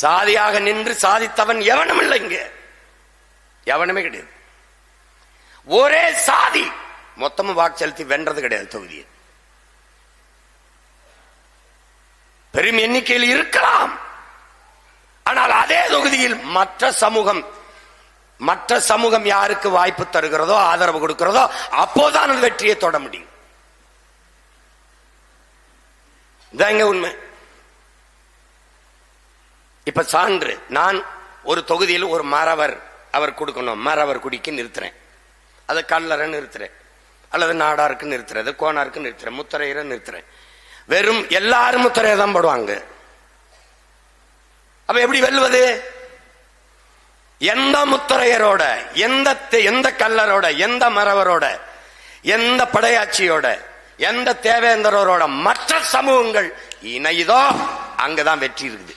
சாதியாக நின்று சாதித்தவன் எவனும் இல்லை, இங்க எவனுமே கிடையாது. ஒரே சாதி மொத்தமும் வாக்கு செலுத்தி வென்றது கிடையாது தொகுதியை. பெரும் எண்ணிக்கையில் இருக்கலாம், ஆனால் அதே தொகுதியில் மற்ற சமூகம் யாருக்கு வாய்ப்பு தருகிறதோ ஆதரவு கொடுக்கிறதோ அப்போதான் அந்த வெற்றியை தொட முடியும். இதாங்க உண்மை. இப்ப சான்று, நான் ஒரு தொகுதியில் ஒரு மறவர் அவர் கொடுக்கணும், மறவர் குடிக்கு நிறுத்துறேன், அது கல்லறை நிறுத்துறேன், அல்லது நாடாருக்கு நிறுத்துறது, கோனாருக்கு நிறுத்துறேன், முத்தரையரை நிறுத்துறேன். வெறும் எல்லாரும் முத்தரையை தான் போடுவாங்க. அப்ப எப்படி வெல்வது? எந்த முத்தரையரோட, எந்த கல்லரோட, எந்த மறவரோட, எந்த படையாட்சியோட, எந்த தேவேந்தரோட மற்ற சமூகங்கள் இணையுதோ அங்கதான் வெற்றி இருக்குது.